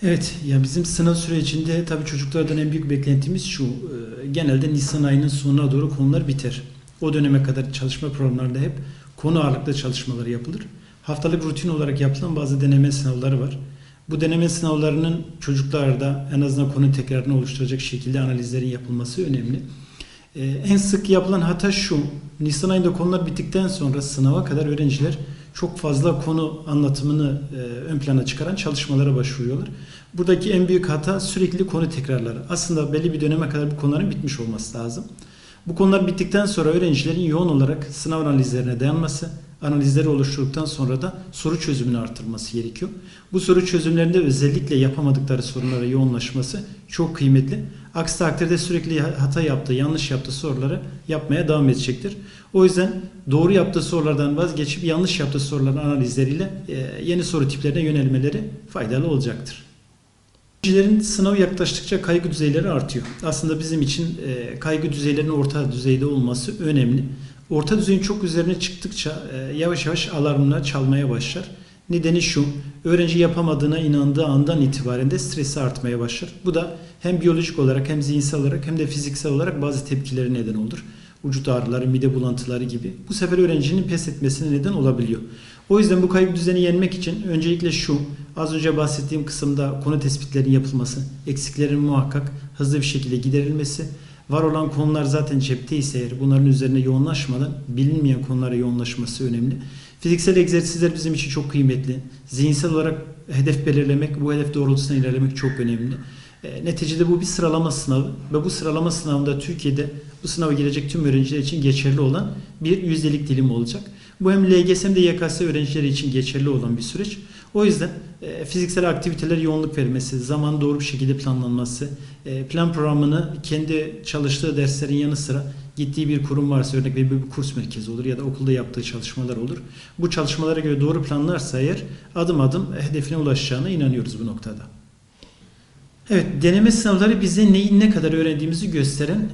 Evet, ya bizim sınav sürecinde tabii çocuklardan en büyük beklentimiz şu. Genelde Nisan ayının sonuna doğru konular biter. O döneme kadar çalışma programlarında hep konu ağırlıklı çalışmalar yapılır. Haftalık rutin olarak yapılan bazı deneme sınavları var. Bu deneme sınavlarının çocuklarda en azından konu tekrarını oluşturacak şekilde analizlerin yapılması önemli. En sık yapılan hata şu. Nisan ayında konular bittikten sonra sınava kadar öğrenciler çok fazla konu anlatımını ön plana çıkaran çalışmalara başvuruyorlar. Buradaki en büyük hata sürekli konu tekrarları. Aslında belli bir döneme kadar bu konuların bitmiş olması lazım. Bu konular bittikten sonra öğrencilerin yoğun olarak sınav analizlerine dayanması, analizleri oluşturduktan sonra da soru çözümünü artırması gerekiyor. Bu soru çözümlerinde özellikle yapamadıkları sorunlara yoğunlaşması çok kıymetli. Aksi takdirde sürekli hata yaptığı, yanlış yaptığı soruları yapmaya devam edecektir. O yüzden doğru yaptığı sorulardan vazgeçip yanlış yaptığı soruların analizleriyle yeni soru tiplerine yönelmeleri faydalı olacaktır. Öğrencilerin sınav yaklaştıkça kaygı düzeyleri artıyor. Aslında bizim için kaygı düzeylerinin orta düzeyde olması önemli. Orta düzeyin çok üzerine çıktıkça yavaş yavaş alarmlar çalmaya başlar. Nedeni şu, öğrenci yapamadığına inandığı andan itibaren de stresi artmaya başlar. Bu da hem biyolojik olarak hem zihinsel olarak hem de fiziksel olarak bazı tepkileri neden olur. Vücut ağrıları, mide bulantıları gibi. Bu sefer öğrencinin pes etmesine neden olabiliyor. O yüzden bu kaygı düzeni yenmek için öncelikle şu, az önce bahsettiğim kısımda konu tespitlerinin yapılması, eksiklerin muhakkak hızlı bir şekilde giderilmesi, var olan konular zaten cepteyse eğer bunların üzerine yoğunlaşmadan bilinmeyen konulara yoğunlaşması önemli. Fiziksel egzersizler bizim için çok kıymetli. Zihinsel olarak hedef belirlemek, bu hedef doğrultusunda ilerlemek çok önemli. Neticede bu bir sıralama sınavı ve bu sıralama sınavında Türkiye'de bu sınava girecek tüm öğrenciler için geçerli olan bir yüzdelik dilim olacak. Bu hem LGS hem de YKS öğrencileri için geçerli olan bir süreç. O yüzden fiziksel aktivitelere yoğunluk vermesi, zaman doğru bir şekilde planlanması, plan programını kendi çalıştığı derslerin yanı sıra gittiği bir kurum varsa örnek bir kurs merkezi olur ya da okulda yaptığı çalışmalar olur. Bu çalışmalara göre doğru planlarsa eğer adım adım hedefine ulaşacağına inanıyoruz bu noktada. Evet, deneme sınavları bize neyi ne kadar öğrendiğimizi gösteren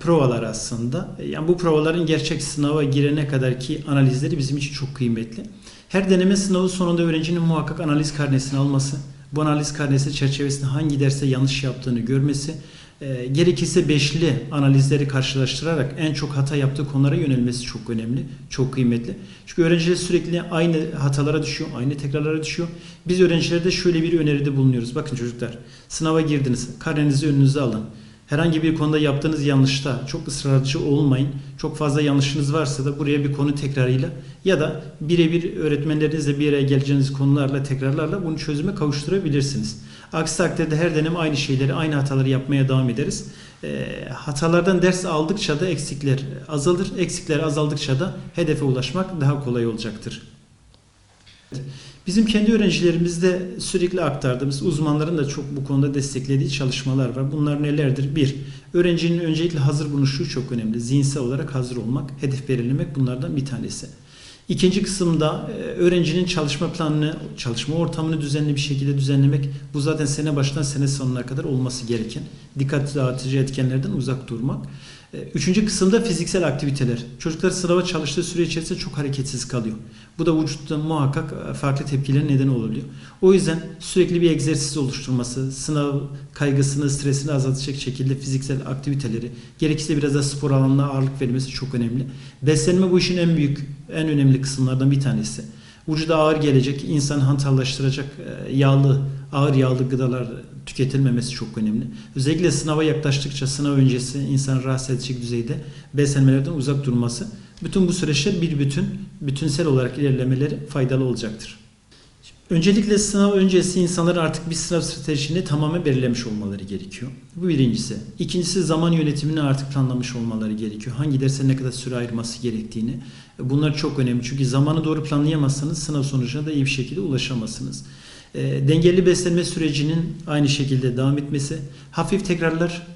provalar aslında. Yani bu provaların gerçek sınava girene kadar ki analizleri bizim için çok kıymetli. Her deneme sınavı sonunda öğrencinin muhakkak analiz karnesini alması, bu analiz karnesi çerçevesinde hangi derste yanlış yaptığını görmesi, gerekirse beşli analizleri karşılaştırarak en çok hata yaptığı konulara yönelmesi çok önemli, çok kıymetli. Çünkü öğrenciler sürekli aynı hatalara düşüyor, aynı tekrarlara düşüyor. Biz öğrencilerde şöyle bir öneride bulunuyoruz. Bakın çocuklar, sınava girdiniz, karnenizi önünüze alın. Herhangi bir konuda yaptığınız yanlışta çok ısrarcı olmayın. Çok fazla yanlışınız varsa da buraya bir konu tekrarıyla ya da birebir öğretmenlerinizle bir araya geleceğiniz konularla, tekrarlarla bunu çözüme kavuşturabilirsiniz. Aksi takdirde her dönem aynı şeyleri, aynı hataları yapmaya devam ederiz. Hatalardan ders aldıkça da eksikler azalır. Eksikler azaldıkça da hedefe ulaşmak daha kolay olacaktır. Bizim kendi öğrencilerimizde sürekli aktardığımız, uzmanların da çok bu konuda desteklediği çalışmalar var. Bunlar nelerdir? Bir, öğrencinin öncelikle hazır bulunuşu çok önemli. Zihinsel olarak hazır olmak, hedef belirlemek bunlardan bir tanesi. İkinci kısımda öğrencinin çalışma planını, çalışma ortamını düzenli bir şekilde düzenlemek. Bu zaten sene başından sene sonuna kadar olması gereken, dikkat dağıtıcı etkenlerden uzak durmak. Üçüncü kısımda fiziksel aktiviteler. Çocuklar sınava çalıştığı süre içerisinde çok hareketsiz kalıyor. Bu da vücutta muhakkak farklı tepkilerin nedeni olabiliyor. O yüzden sürekli bir egzersiz oluşturması, sınav kaygısını, stresini azaltacak şekilde fiziksel aktiviteleri, gerekirse biraz da spor alanına ağırlık verilmesi çok önemli. Beslenme bu işin en büyük, en önemli kısımlardan bir tanesi. Vücuda ağır gelecek, insanı hantallaştıracak ağır yağlı gıdalar tüketilmemesi çok önemli. Özellikle sınava yaklaştıkça sınav öncesi insanı rahatsız edecek düzeyde beslenmelerden uzak durması. Bütün bu süreçler bütünsel olarak ilerlemeleri faydalı olacaktır. Öncelikle sınav öncesi insanların artık bir sınav stratejisini tamamen belirlemiş olmaları gerekiyor. Bu birincisi. İkincisi zaman yönetimini artık planlamış olmaları gerekiyor. Hangi derse ne kadar süre ayırması gerektiğini. Bunlar çok önemli. Çünkü zamanı doğru planlayamazsanız sınav sonucuna da iyi bir şekilde ulaşamazsınız. Dengeli beslenme sürecinin aynı şekilde devam etmesi, hafif tekrarlar,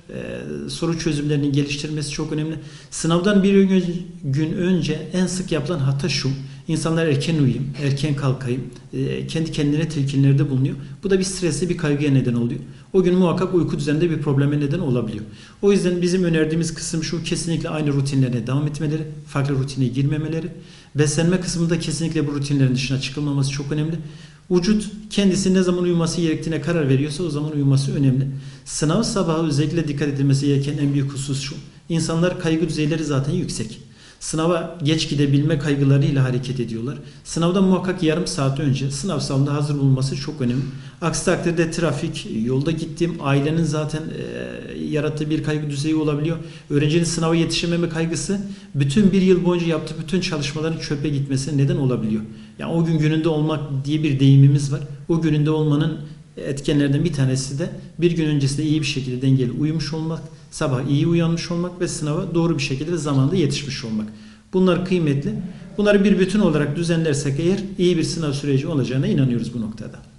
soru çözümlerinin geliştirilmesi çok önemli. Sınavdan bir gün önce en sık yapılan hata şu: İnsanlar erken uyuyayım, erken kalkayım, kendi kendine telkinlerde bulunuyor. Bu da bir stresle bir kaygıya neden oluyor. O gün muhakkak uyku düzeninde bir probleme neden olabiliyor. O yüzden bizim önerdiğimiz kısım şu: kesinlikle aynı rutinlerine devam etmeleri, farklı rutine girmemeleri. Beslenme kısmında kesinlikle bu rutinlerin dışına çıkılmaması çok önemli. Vücut kendisi ne zaman uyuması gerektiğine karar veriyorsa o zaman uyuması önemli. Sınav sabahı özellikle dikkat edilmesi gereken en büyük husus şu. İnsanlar kaygı düzeyleri zaten yüksek. Sınava geç gidebilme kaygılarıyla hareket ediyorlar. Sınavdan muhakkak yarım saat önce sınav salonunda hazır bulunması çok önemli. Aksi takdirde trafik, yolda gittiğim ailenin zaten yarattığı bir kaygı düzeyi olabiliyor. Öğrencinin sınava yetişememe kaygısı bütün bir yıl boyunca yaptığı bütün çalışmaların çöpe gitmesine neden olabiliyor. Yani o gün gününde olmak diye bir deyimimiz var. O gününde olmanın etkenlerden bir tanesi de bir gün öncesinde iyi bir şekilde dengeli uyumuş olmak, sabah iyi uyanmış olmak ve sınava doğru bir şekilde zamanında yetişmiş olmak. Bunlar kıymetli. Bunları bir bütün olarak düzenlersek eğer iyi bir sınav süreci olacağına inanıyoruz bu noktada.